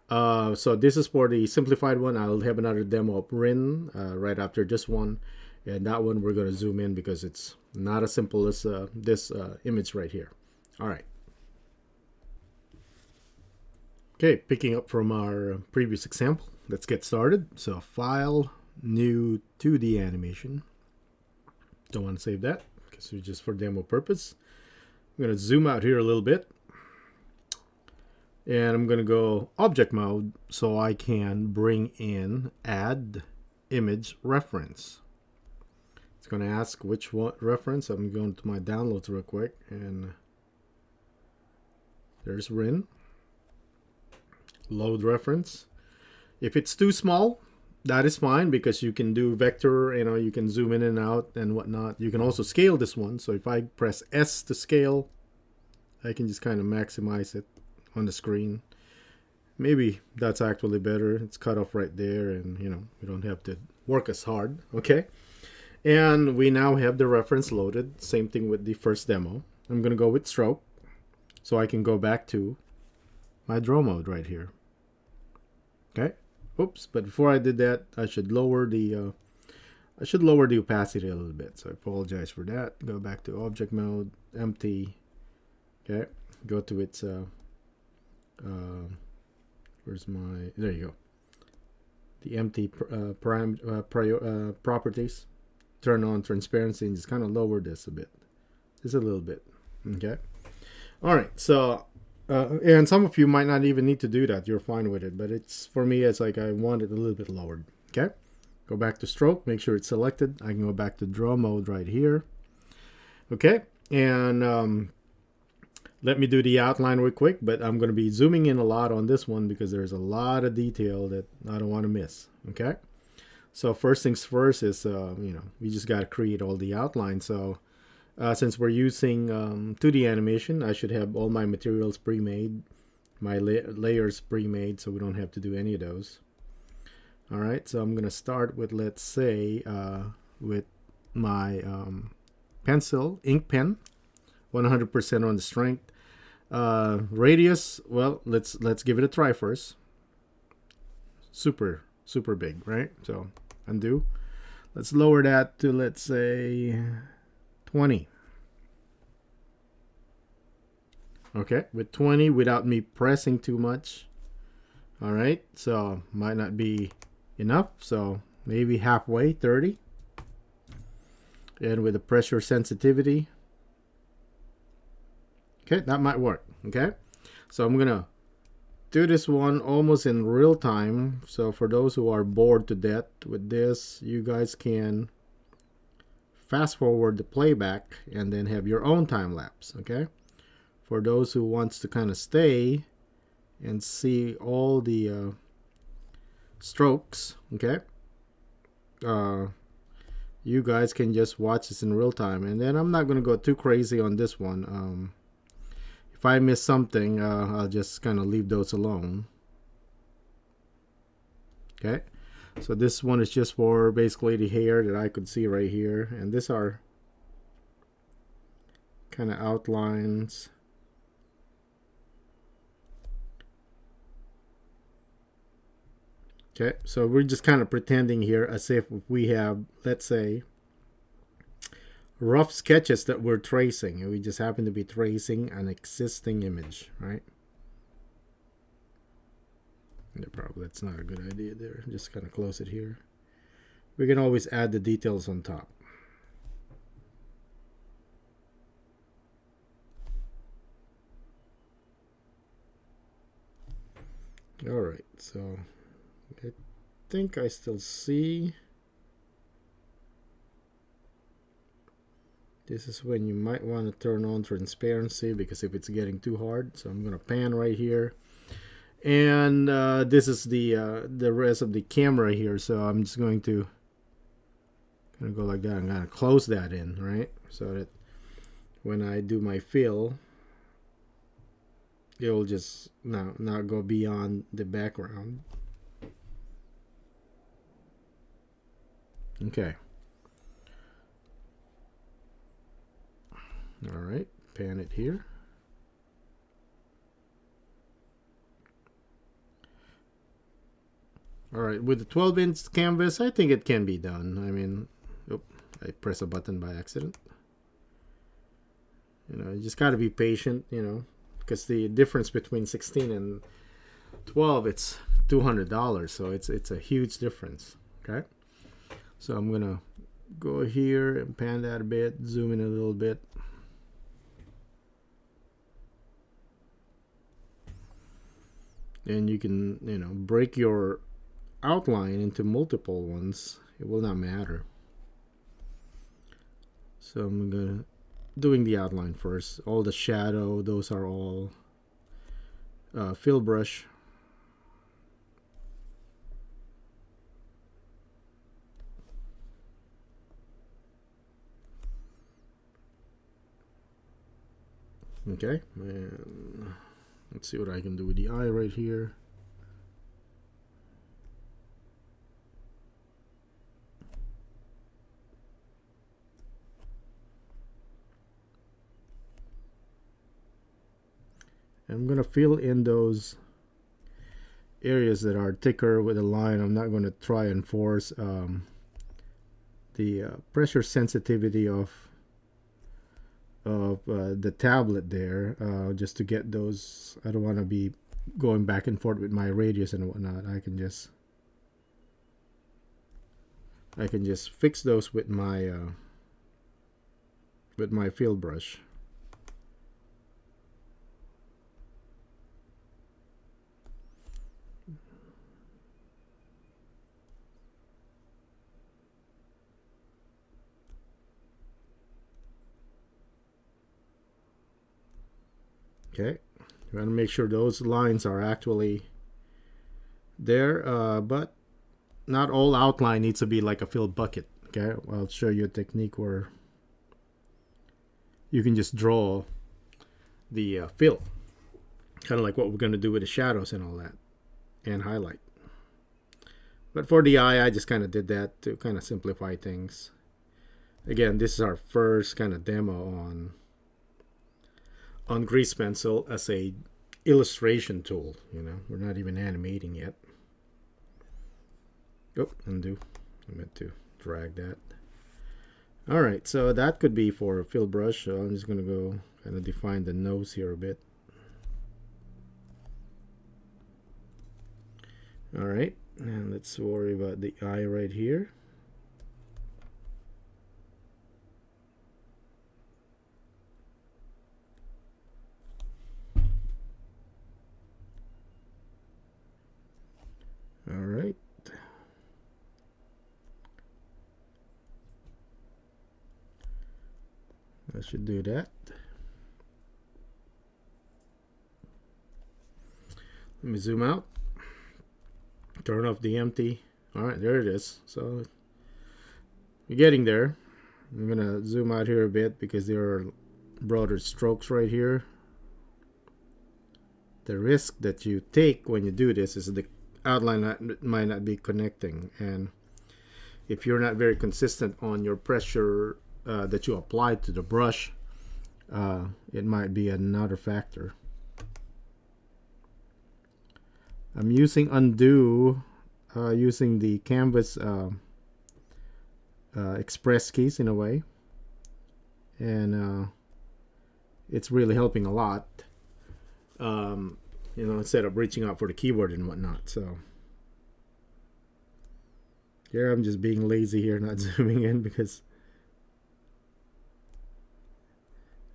so this is for the simplified one. I'll have another demo of Rin right after this one, and that one we're going to zoom in because it's not as simple as this image right here. All right. Okay, picking up from our previous example, let's get started. So File, New 2D Animation. Don't want to save that because it's just for demo purpose. I'm going to zoom out here a little bit. And I'm going to go object mode so I can bring in add image reference. It's going to ask which one reference. I'm going to my downloads real quick, and there's Rin. Load reference. If it's too small, that is fine because you can do vector, you know, you can zoom in and out and whatnot. You can also scale this one. So if I press S to scale, I can just kind of maximize it on the screen. Maybe that's actually better. It's cut off right there, and you know, we don't have to work as hard. Okay, and we now have the reference loaded. Same thing with the first demo. I'm gonna go with stroke so I can go back to my draw mode right here. Okay, oops, but before I did that, I should lower the opacity a little bit, so I apologize for that. Go back to object mode, empty. Okay, go to its where's my, there you go, the empty properties. Turn on transparency and just kind of lower this a bit, just a little bit. Okay, all right, so and some of you might not even need to do that, you're fine with it, but it's, for me, it's like I want it a little bit lowered. Okay, go back to stroke, make sure it's selected. I can go back to draw mode right here. Okay, and let me do the outline real quick, but I'm going to be zooming in a lot on this one because there's a lot of detail that I don't want to miss. Okay, so first things first is, you know, we just got to create all the outlines. So since we're using 2D animation, I should have all my materials pre-made, my layers pre-made, so we don't have to do any of those. All right, so I'm going to start with, let's say, with my pencil, ink pen, 100% on the strength. Radius, well, let's give it a try first. Super big, right? So undo. Let's lower that to, let's say, 20. Okay, with 20 without me pressing too much. All right, so might not be enough, so maybe halfway, 30. And with the pressure sensitivity, okay, that might work. Okay, so I'm gonna do this one almost in real time. So for those who are bored to death with this, you guys can fast forward the playback and then have your own time lapse. Okay, for those who wants to kind of stay and see all the strokes, okay, you guys can just watch this in real time, and then I'm not going to go too crazy on this one. If I miss something, I'll just kind of leave those alone. Okay, So this one is just for basically the hair that I could see right here, and these are kind of outlines. Okay, so we're just kind of pretending here as if we have, let's say, rough sketches that we're tracing, and we just happen to be tracing an existing image, right? Yeah, probably that's not a good idea there. Just kind of close it here. We can always add the details on top. All right, so I think I still see. This is when you might want to turn on transparency, because if it's getting too hard. So I'm going to pan right here. And this is the rest of the camera here. So I'm just going to kind of go like that. I'm going to close that in, right? So that when I do my fill, it will just not go beyond the background. Okay. All right, pan it here. All right, with the 12-inch canvas, I think it can be done. I mean, I press a button by accident. You just got to be patient, because the difference between 16 and 12, it's $200, so it's a huge difference. Okay, so I'm gonna go here and pan that a bit, zoom in a little bit. And you can, break your outline into multiple ones. It will not matter. So I'm doing the outline first. All the shadow, those are all fill brush. Okay, and let's see what I can do with the eye right here. I'm going to fill in those areas that are thicker with a line. I'm not going to try and force the pressure sensitivity of the tablet there, just to get those. I don't want to be going back and forth with my radius and whatnot. I can just fix those with my fill brush. Okay, you want to make sure those lines are actually there, but not all outline needs to be like a filled bucket. Okay, I'll show you a technique where you can just draw the fill, kind of like what we're going to do with the shadows and all that, and highlight. But for the eye, I just kind of did that to kind of simplify things. Again, this is our first kind of demo on grease pencil as a illustration tool. We're not even animating yet. Oh, undo. I meant to drag that. All right, so that could be for a fill brush. So I'm just going to go kind of define the nose here a bit. All right, and let's worry about the eye right here. All right. I should do that. Let me zoom out. Turn off the empty. All right, there it is. So you're getting there. I'm gonna zoom out here a bit because there are broader strokes right here. The risk that you take when you do this is the outline might not be connecting, and if you're not very consistent on your pressure that you apply to the brush, it might be another factor. I'm using undo using the Kamvas express keys in a way, and it's really helping a lot, you know, instead of reaching out for the keyboard and whatnot. So here I'm just being lazy here, not zooming in, because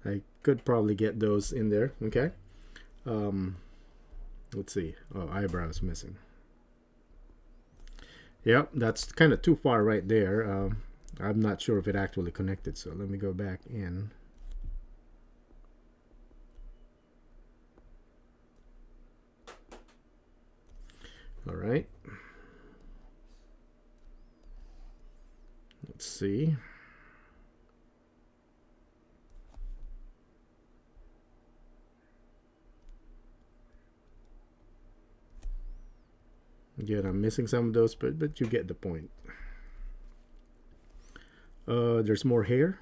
I could probably get those in there. Okay, let's see. Oh, eyebrows missing. Yep, that's kind of too far right there. I'm not sure if it actually connected, so let me go back in. All right. Let's see. Again, I'm missing some of those, but you get the point. There's more hair.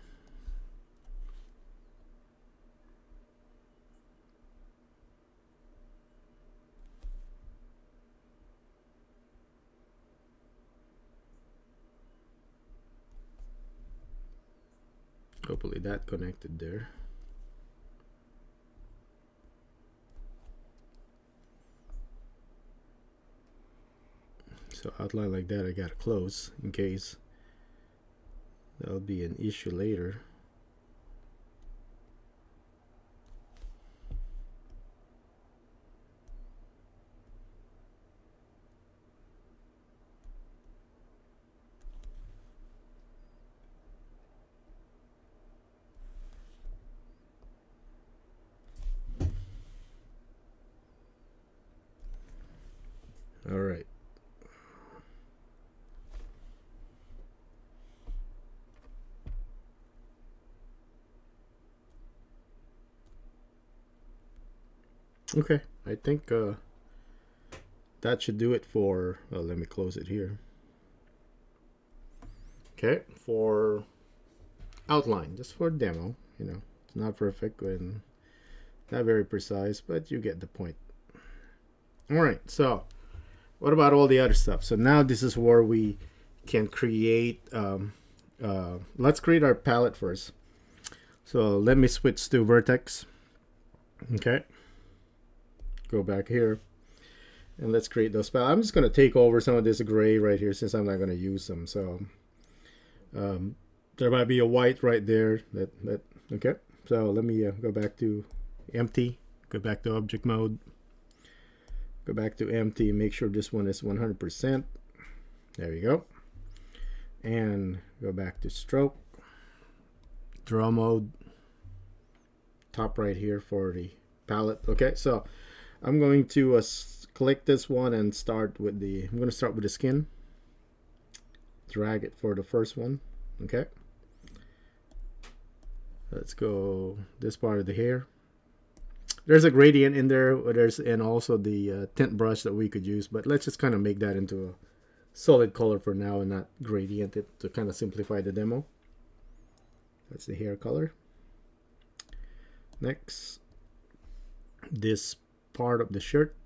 Hopefully that connected there. So outline like that, I gotta close in case that'll be an issue later. All right. Okay, I think that should do it for, let me close it here. Okay, for outline, just for demo, you know, it's not perfect and not very precise, but you get the point. All right, so what about all the other stuff? So now this is where we can create, let's create our palette first. So let me switch to vertex. Okay, go back here and let's create those palettes. I'm just going to take over some of this gray right here since I'm not going to use them. So there might be a white right there. Okay, so let me go back to empty, go back to object mode, go back to empty, make sure this one is 100%. There you go. And go back to stroke, draw mode, top right here for the palette. Okay, so I'm going to click this one and start with the, I'm going to start with the skin, drag it for the first one. Okay, let's go this part of the hair. There's a gradient in there, and also the tint brush that we could use, but let's just kind of make that into a solid color for now and not gradient it to kind of simplify the demo. That's the hair color. Next, this part of the shirt.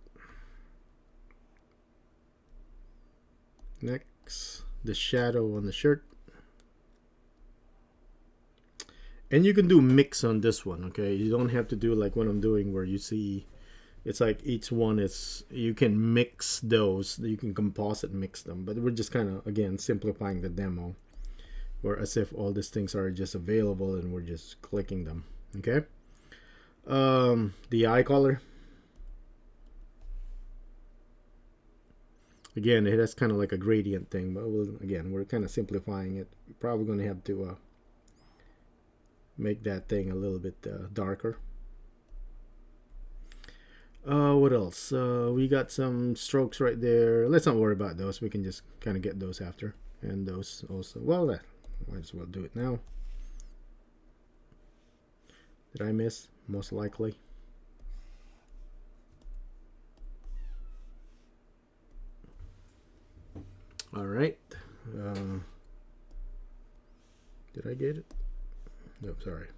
Next, the shadow on the shirt. And you can do mix on this one, okay? You don't have to do like what I'm doing where you see it's like each one is, you can mix those, you can composite mix them, but we're just kind of, again, simplifying the demo, where as if all these things are just available and we're just clicking them, okay? The eye color. Again, it has kind of like a gradient thing, but again, we're kind of simplifying it. We're probably going to have to make that thing a little bit darker. What else? We got some strokes right there. Let's not worry about those. We can just kind of get those after. And those also. Well, might as well do it now. Did I miss? Most likely. All right. Did I get it? No, sorry.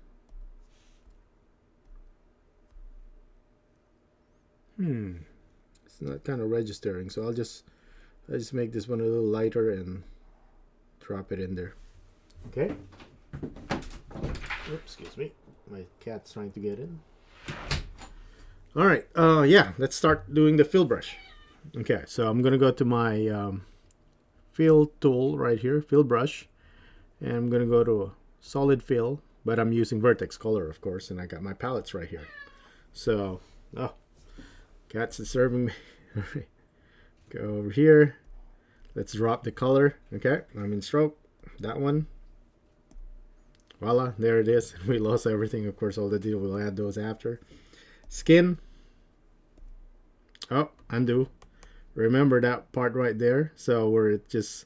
It's not kind of registering, so I'll just make this one a little lighter and drop it in there. Okay. Oops, excuse me. My cat's trying to get in. All right. Yeah, let's start doing the fill brush. Okay, so I'm gonna go to my fill tool right here, fill brush, and I'm gonna go to solid fill, but I'm using vertex color, of course, and I got my palettes right here. So, oh, cat's disturbing me. All right, go over here. Let's drop the color. Okay, I'm in stroke. That one. Voila, there it is. We lost everything, of course. All the detail, we'll add those after. Skin. Oh, undo. Remember that part right there, so where it just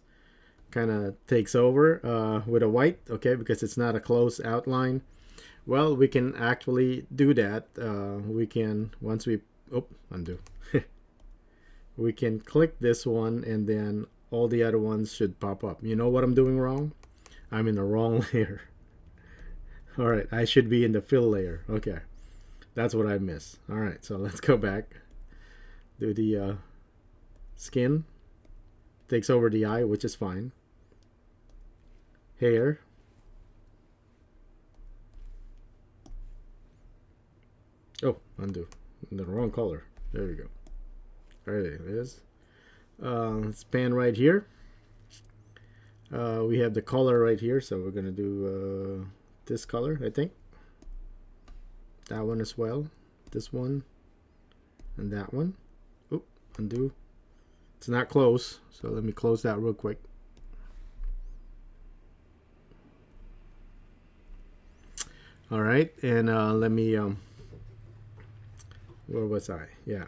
kind of takes over with a white, okay, because it's not a close outline. Well, we can actually do that. We can, once we, oh, undo. We can click this one and then all the other ones should pop up. You know what I'm doing wrong? I'm in the wrong layer. All right, I should be in the fill layer. Okay, that's what I missed. All right, so let's go back. Do the skin. Takes over the eye, which is fine. Hair. Oh, undo. The wrong color. There we go. There it is. Let's pan right here. We have the color right here, so we're gonna do this color, I think. That one as well. This one. And that one. Oop, undo. It's not close, so let me close that real quick. All right, and let me, where was I? Yeah,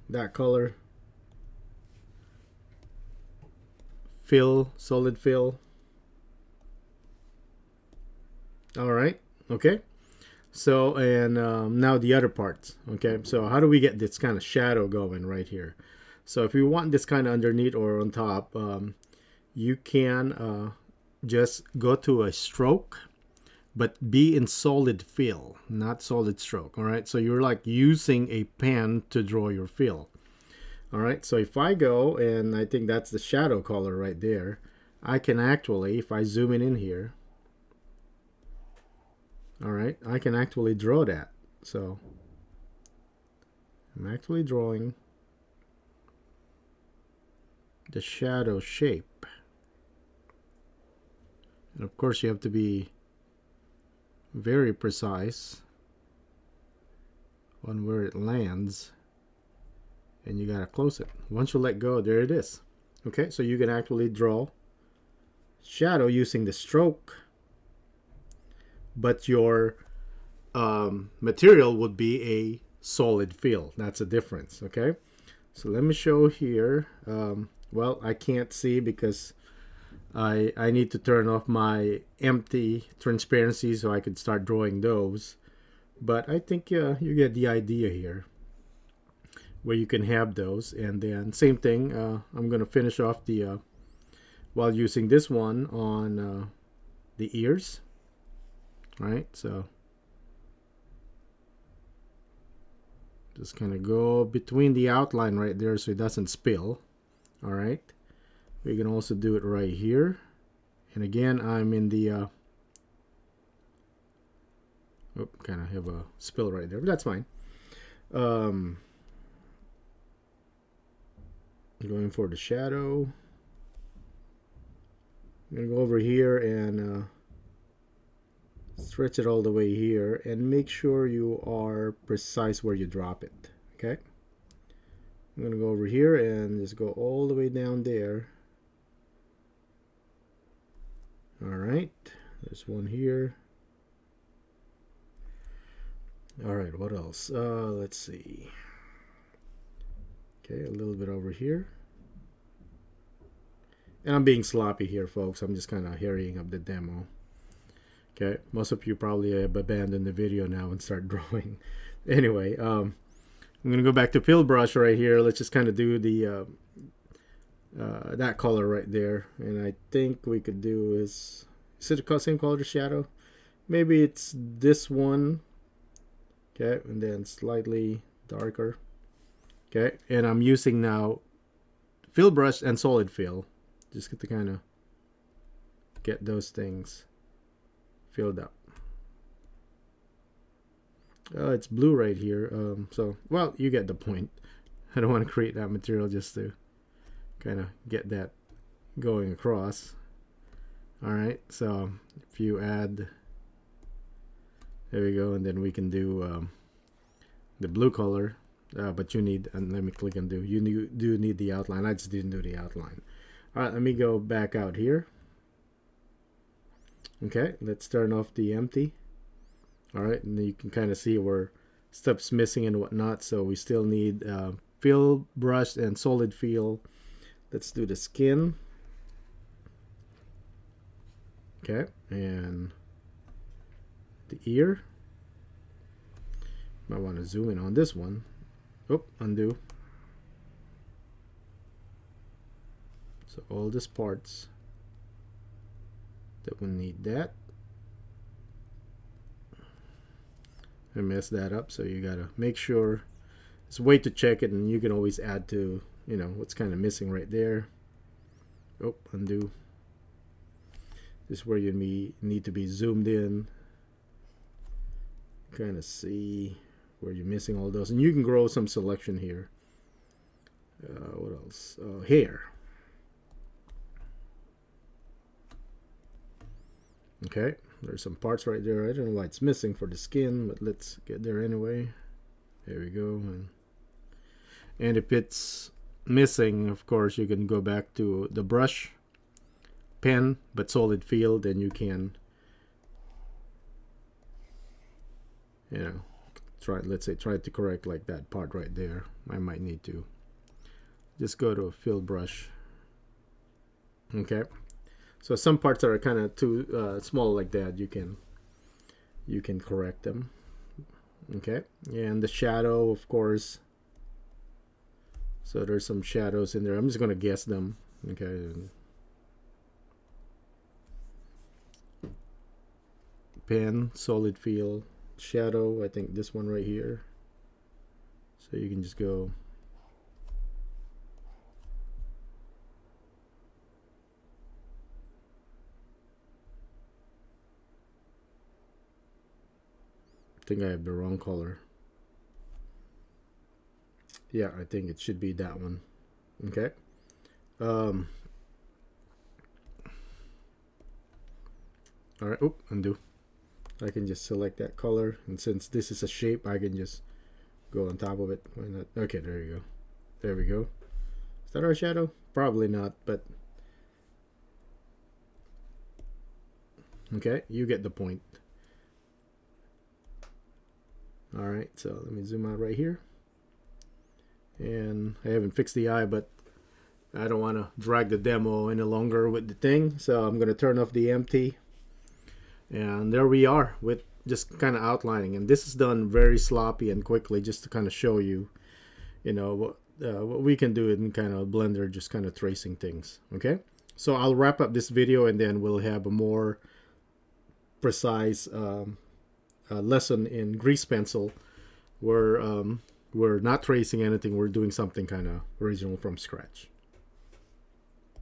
that color. Fill, solid fill. All right, okay. So, and now the other parts, okay? So how do we get this kind of shadow going right here? So if you want this kind of underneath or on top, you can just go to a stroke, but be in solid fill, not solid stroke, all right? So you're like using a pen to draw your fill. All right, so if I go, and I think that's the shadow color right there, I can actually, if I zoom in here, all right, I can actually draw that. So I'm actually drawing the shadow shape. And of course you have to be very precise on where it lands, and you gotta close it. Once you let go, there it is. Okay, so you can actually draw shadow using the stroke, but your material would be a solid fill. That's a difference. Okay, so let me show here. Well, I can't see because I need to turn off my empty transparency so I can start drawing those. But I think you get the idea here, where you can have those. And then same thing, I'm going to finish off the while using this one on the ears. Right, so just kind of go between the outline right there so it doesn't spill. All right, we can also do it right here, and again I'm in the oh, kind of have a spill right there, but that's fine. Going for the shadow. I'm gonna go over here and stretch it all the way here, and make sure you are precise where you drop it. Okay, I'm gonna go over here and just go all the way down there. All right, there's one here. All right, what else? Let's see. Okay, a little bit over here. And I'm being sloppy here, folks. I'm just kind of hurrying up the demo. Okay, most of you probably have abandoned the video now and start drawing. Anyway, I'm going to go back to fill brush right here. Let's just kind of do the that color right there. And I think we could do is it the same color as shadow? Maybe it's this one. Okay, and then slightly darker. Okay, and I'm using now fill brush and solid fill. Just get to kind of get those things filled up. It's blue right here. So, well, you get the point. I don't want to create that material just to kind of get that going across. All right, so if you add, there we go, and then we can do the blue color, but you need, and let me click undo. You do need the outline. I just didn't do the outline. All right, let me go back out here. Okay, let's turn off the empty. All right, and you can kind of see where stuff's missing and whatnot. So we still need fill brush and solid fill. Let's do the skin. Okay, and the ear. Might want to zoom in on this one. Oh, undo. So all these parts that we need that. I messed that up, so you gotta make sure. It's a way to check it, and you can always add to, you know, what's kind of missing right there. Oh, undo. This is where you need to be zoomed in. Kind of see where you're missing all those, and you can grow some selection here. What else? Hair. Okay, there's some parts right there. I don't know why it's missing for the skin, but let's get there anyway. There we go. And if it's missing, of course, you can go back to the brush, pen, but solid fill, then you can, you know, let's say try to correct like that part right there. I might need to just go to a fill brush. Okay, so some parts that are kind of too small like that, you can correct them. Okay, and the shadow, of course. So there's some shadows in there. I'm just gonna guess them. Okay. Pen, solid fill, shadow. I think this one right here. So you can just go. I think I have the wrong color. Yeah, I think it should be that one. Okay. All right. Oh, undo. I can just select that color, and since this is a shape, I can just go on top of it. Why not? Okay, there you go. There we go. Is that our shadow? Probably not, but okay, you get the point. All right, so let me zoom out right here. And I haven't fixed the eye, but I don't want to drag the demo any longer with the thing, so I'm going to turn off the empty. And there we are with just kind of outlining. And this is done very sloppy and quickly, just to kind of show you, you know, what we can do in kind of Blender, just kind of tracing things. Okay, so I'll wrap up this video, and then we'll have a more precise lesson in grease pencil, where we're not tracing anything. We're doing something kind of original from scratch.